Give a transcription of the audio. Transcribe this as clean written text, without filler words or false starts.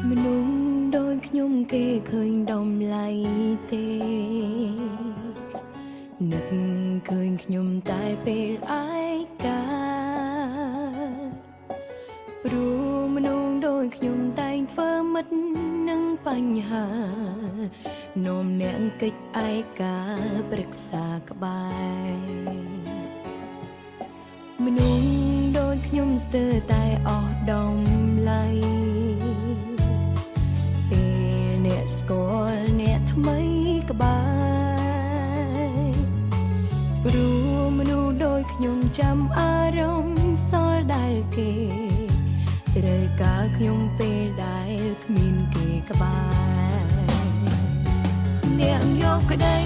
មនុស្សដូចខ្ញុំគេឃើញដំឡៃទេនឹកឃើញខ្ញុំតែពេលឯកាព្រោះមនុស្សដូចខ្ញុំតែងធ្វើមិត្តនឹងបញ្ហានោមអ្នកកិច្ចឯកាប្រឹក្សាក្បែរមនុស្សដូចខ្ញុំស្ទើរតែអស់ដំឡៃពេលអ្នកស្គាល់អ្នកថ្មីក្បែរព្រោះមនុស្សដូចខ្ញុំចាំអារម្មណ៍សល់ដែលគេត្រូវការខ្ញុំពេលដែលគ្មានគេក្បែរអ្នកយកក្តី